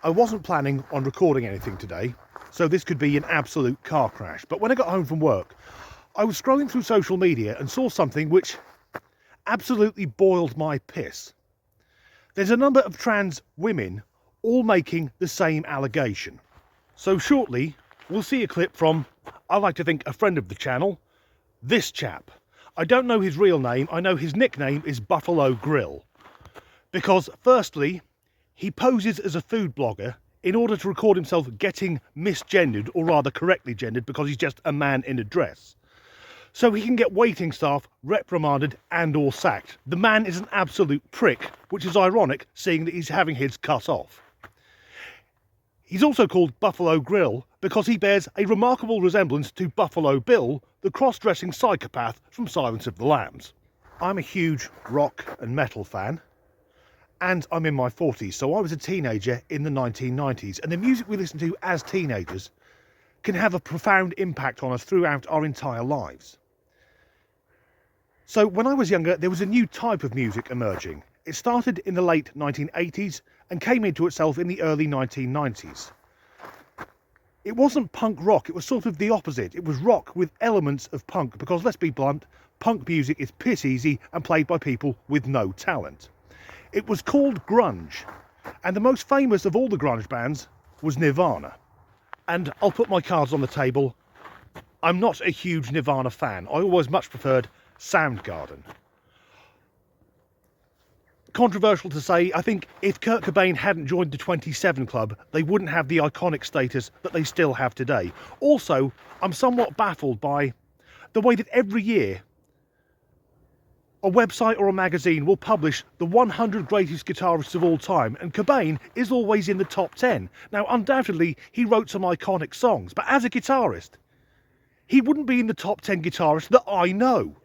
I wasn't planning on recording anything today, so this could be an absolute car crash. But when I got home from work, I was scrolling through social media and saw something which absolutely boiled my piss. There's a number of trans women all making the same allegation. So shortly, we'll see a clip from, I like to think, a friend of the channel, this chap. I don't know his real name, I know his nickname is Buffalo Grill. Because firstly, he poses as a food blogger in order to record himself getting misgendered, or rather correctly gendered, because he's just a man in a dress. So he can get waiting staff reprimanded and or sacked. The man is an absolute prick, which is ironic seeing that he's having his cut off. He's also called Buffalo Grill because he bears a remarkable resemblance to Buffalo Bill, the cross-dressing psychopath from Silence of the Lambs. I'm a huge rock and metal fan, and I'm in my 40s, so I was a teenager in the 1990s, and the music we listened to as teenagers can have a profound impact on us throughout our entire lives. So when I was younger, there was a new type of music emerging. It started in the late 1980s and came into itself in the early 1990s. It wasn't punk rock, it was sort of the opposite. It was rock with elements of punk, because let's be blunt, punk music is piss easy and played by people with no talent. It was called grunge, and the most famous of all the grunge bands was Nirvana. And I'll put my cards on the table, I'm not a huge Nirvana fan. I always much preferred Soundgarden. Controversial to say, I think if Kurt Cobain hadn't joined the 27 Club, they wouldn't have the iconic status that they still have today. Also, I'm somewhat baffled by the way that every year a website or a magazine will publish the 100 greatest guitarists of all time, and Cobain is always in the top 10. Now, undoubtedly, he wrote some iconic songs, but as a guitarist, he wouldn't be in the top 10 guitarists that I know.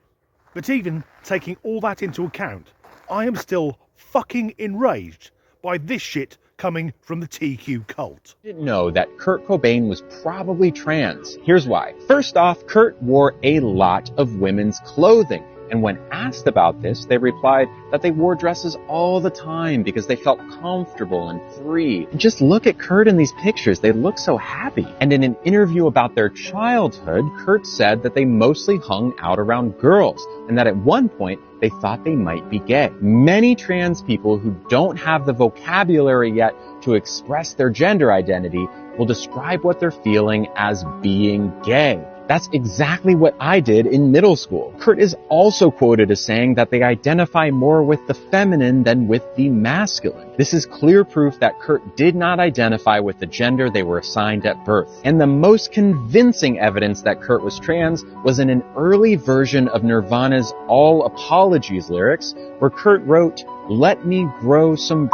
But even taking all that into account, I am still fucking enraged by this shit coming from the TQ cult. Didn't know that Kurt Cobain was probably trans. Here's why. First off, Kurt wore a lot of women's clothing. And when asked about this, they replied that they wore dresses all the time because they felt comfortable and free. And just look at Kurt in these pictures. They look so happy. And in an interview about their childhood, Kurt said that they mostly hung out around girls and that at one point they thought they might be gay. Many trans people who don't have the vocabulary yet to express their gender identity will describe what they're feeling as being gay. That's exactly what I did in middle school. Kurt is also quoted as saying that they identify more with the feminine than with the masculine. This is clear proof that Kurt did not identify with the gender they were assigned at birth. And the most convincing evidence that Kurt was trans was in an early version of Nirvana's All Apologies lyrics, where Kurt wrote, "Let me grow some."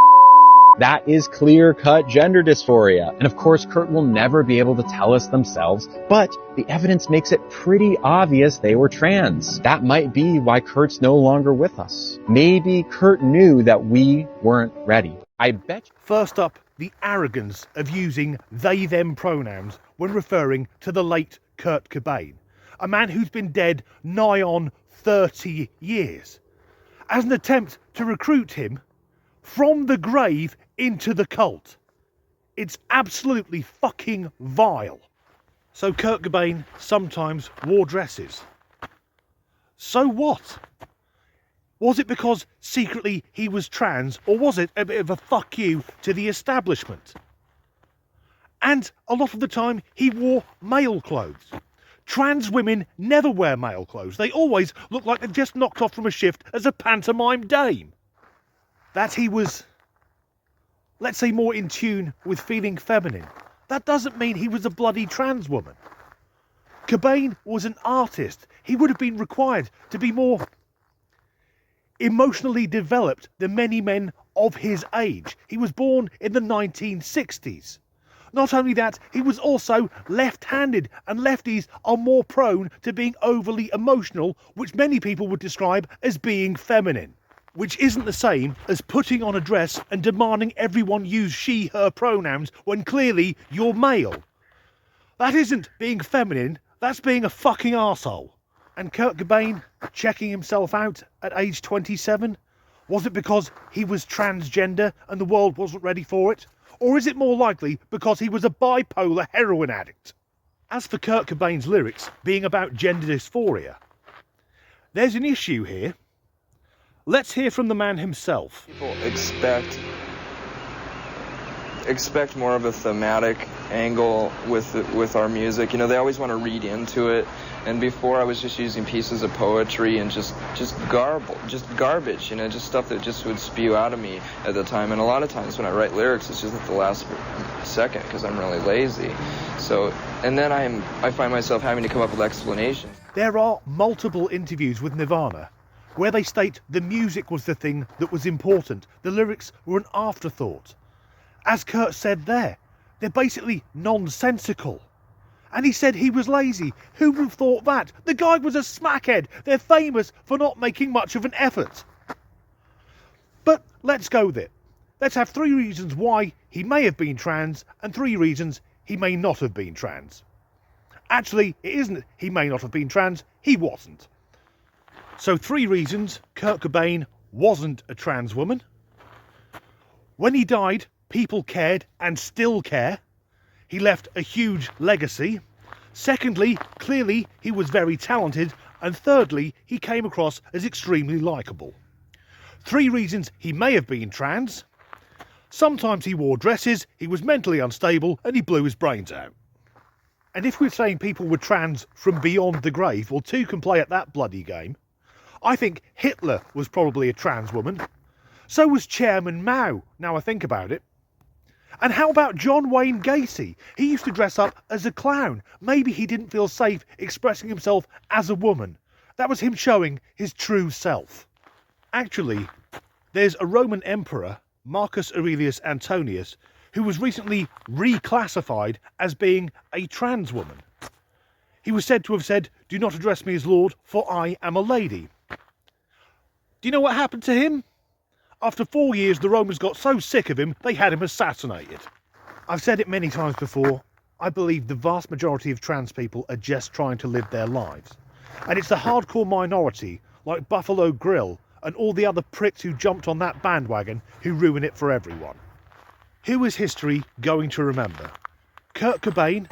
That is clear-cut gender dysphoria. And of course, Kurt will never be able to tell us themselves, but the evidence makes it pretty obvious they were trans. That might be why Kurt's no longer with us. Maybe Kurt knew that we weren't ready. I bet. First up, the arrogance of using they-them pronouns when referring to the late Kurt Cobain, a man who's been dead nigh on 30 years, as an attempt to recruit him from the grave into the cult. It's absolutely fucking vile. So Kurt Cobain sometimes wore dresses. So what? Was it because secretly he was trans, or was it a bit of a fuck you to the establishment? And a lot of the time he wore male clothes. Trans women never wear male clothes. They always look like they've just knocked off from a shift as a pantomime dame. That he was, let's say, more in tune with feeling feminine, that doesn't mean he was a bloody trans woman. Cobain was an artist. He would have been required to be more emotionally developed than many men of his age. He was born in the 1960s. Not only that, he was also left-handed, and lefties are more prone to being overly emotional, which many people would describe as being feminine. Which isn't the same as putting on a dress and demanding everyone use she, her pronouns when clearly you're male. That isn't being feminine, that's being a fucking arsehole. And Kurt Cobain checking himself out at age 27? Was it because he was transgender and the world wasn't ready for it? Or is it more likely because he was a bipolar heroin addict? As for Kurt Cobain's lyrics being about gender dysphoria, there's an issue here. Let's hear from the man himself. People expect more of a thematic angle with our music. You know, they always want to read into it. And before, I was just using pieces of poetry and just garbage, you know, just stuff that just would spew out of me at the time. And a lot of times when I write lyrics, it's just at the last second because I'm really lazy. So, and then I find myself having to come up with explanations. There are multiple interviews with Nirvana where they state the music was the thing that was important. The lyrics were an afterthought. As Kurt said there, they're basically nonsensical. And he said he was lazy. Who would have thought that? The guy was a smackhead. They're famous for not making much of an effort. But let's go with it. Let's have 3 reasons why he may have been trans and 3 reasons he may not have been trans. Actually, it isn't he may not have been trans, he wasn't. So 3 reasons Kurt Cobain wasn't a trans woman. When he died, people cared and still care. He left a huge legacy. Secondly, clearly he was very talented. And thirdly, he came across as extremely likeable. 3 reasons he may have been trans. Sometimes he wore dresses, he was mentally unstable, and he blew his brains out. And if we're saying people were trans from beyond the grave, well, 2 can play at that bloody game. I think Hitler was probably a trans woman. So was Chairman Mao, now I think about it. And how about John Wayne Gacy? He used to dress up as a clown. Maybe he didn't feel safe expressing himself as a woman. That was him showing his true self. Actually, there's a Roman emperor, Marcus Aurelius Antonius, who was recently reclassified as being a trans woman. He was said to have said, "Do not address me as Lord, for I am a lady." Do you know what happened to him? After 4 years, the Romans got so sick of him, they had him assassinated. I've said it many times before, I believe the vast majority of trans people are just trying to live their lives. And it's the hardcore minority, like Buffalo Grill, and all the other pricks who jumped on that bandwagon, who ruin it for everyone. Who is history going to remember? Kurt Cobain,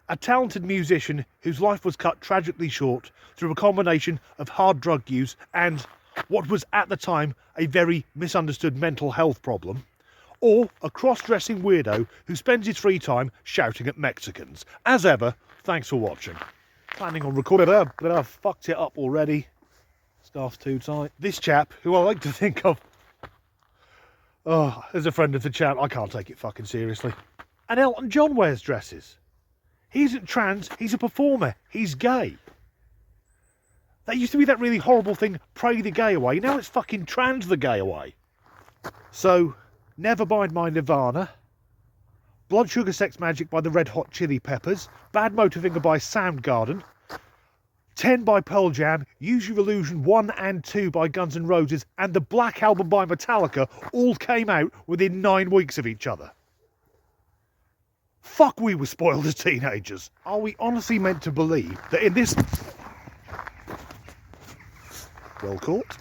a talented musician whose life was cut tragically short through a combination of hard drug use and what was at the time a very misunderstood mental health problem, or a cross-dressing weirdo who spends his free time shouting at Mexicans. As ever, thanks for watching. Planning on recording, but I've fucked it up already. Scarf's too tight. This chap, who I like to think of as a friend of the channel, I can't take it fucking seriously. And Elton John wears dresses. He isn't trans, he's a performer, he's gay. That used to be that really horrible thing, pray the gay away. Now it's fucking trans the gay away. So, never mind my Nirvana. Blood Sugar Sex Magic by the Red Hot Chili Peppers. Bad Motorfinger by Soundgarden. 10 by Pearl Jam. Use Your Illusion 1 and 2 by Guns N' Roses. And the Black Album by Metallica all came out within 9 weeks of each other. Fuck, we were spoiled as teenagers. Are we honestly meant to believe that in this... Well caught.